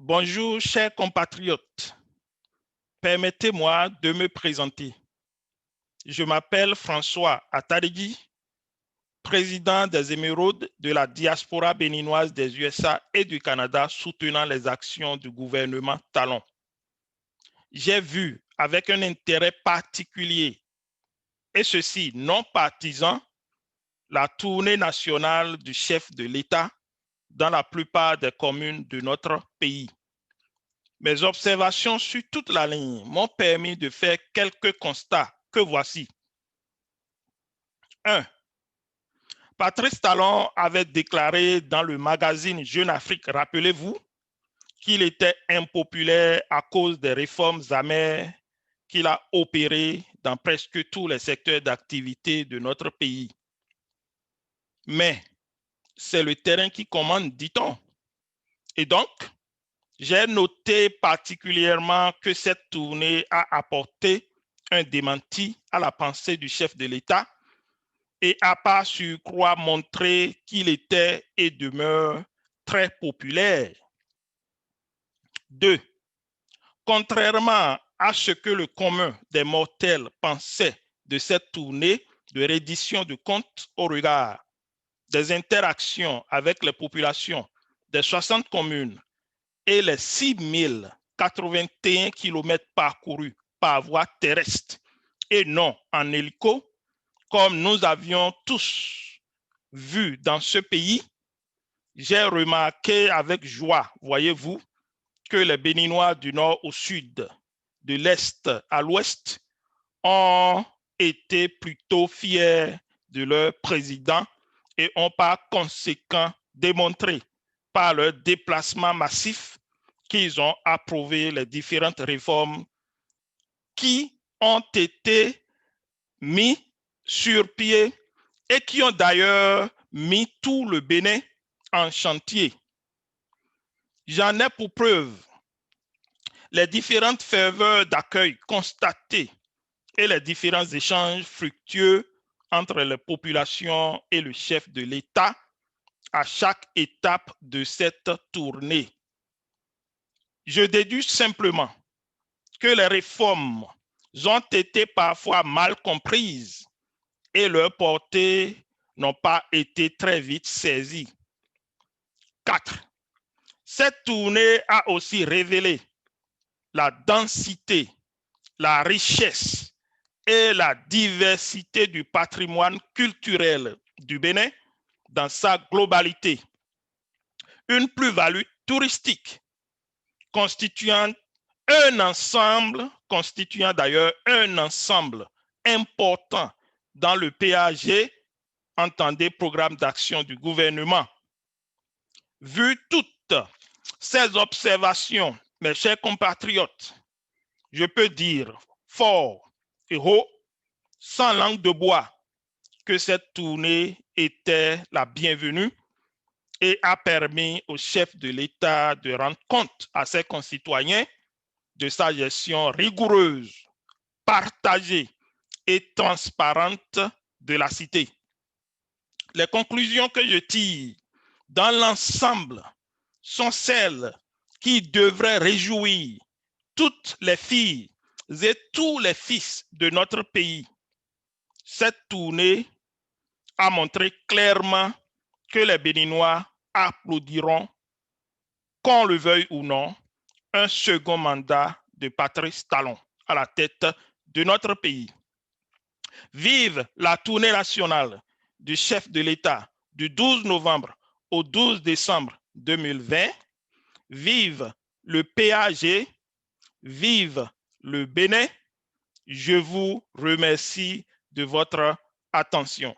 Bonjour, chers compatriotes. Permettez-moi de me présenter. Je m'appelle François Atadegui, président des Émeraudes de la diaspora béninoise des USA et du Canada soutenant les actions du gouvernement Talon. J'ai vu avec un intérêt particulier, et ceci non partisan, la tournée nationale du chef de l'État dans la plupart des communes de notre pays. Mes observations sur toute la ligne m'ont permis de faire quelques constats que voici. 1. Patrice Talon avait déclaré dans le magazine Jeune Afrique, rappelez-vous, qu'il était impopulaire à cause des réformes amères qu'il a opérées dans presque tous les secteurs d'activité de notre pays. Mais c'est le terrain qui commande, dit-on. Et donc, j'ai noté particulièrement que cette tournée a apporté un démenti à la pensée du chef de l'État et a par surcroît montré qu'il était et demeure très populaire. 2. Contrairement à ce que le commun des mortels pensait de cette tournée de reddition de comptes au regard des interactions avec les populations des 60 communes et les 6081 km parcourus par voie terrestre et non en hélico, comme nous avions tous vu dans ce pays, j'ai remarqué avec joie, voyez-vous, que les Béninois du nord au sud, de l'est à l'ouest, ont été plutôt fiers de leur président et ont par conséquent démontré par leur déplacement massif qu'ils ont approuvé les différentes réformes qui ont été mises sur pied et qui ont d'ailleurs mis tout le Bénin en chantier. J'en ai pour preuve les différentes ferveurs d'accueil constatées et les différents échanges fructueux entre les populations et le chef de l'État à chaque étape de cette tournée. Je déduis simplement que les réformes ont été parfois mal comprises et leur portée n'ont pas été très vite saisies. 4. Cette tournée a aussi révélé la densité, la richesse et la diversité du patrimoine culturel du Bénin dans sa globalité. Une plus-value touristique constituant d'ailleurs un ensemble important dans le PAG, entendez programme d'action du gouvernement. Vu toutes ces observations, mes chers compatriotes, je peux dire fort et haut, sans langue de bois, que cette tournée était la bienvenue et a permis au chef de l'État de rendre compte à ses concitoyens de sa gestion rigoureuse, partagée et transparente de la cité. Les conclusions que je tire dans l'ensemble sont celles qui devraient réjouir toutes les filles et tous les fils de notre pays. Cette tournée a montré clairement que les Béninois applaudiront, qu'on le veuille ou non, un second mandat de Patrice Talon à la tête de notre pays. Vive la tournée nationale du chef de l'État du 12 novembre au 12 décembre 2020. Vive le PAG, vive le Bénin. Je vous remercie de votre attention.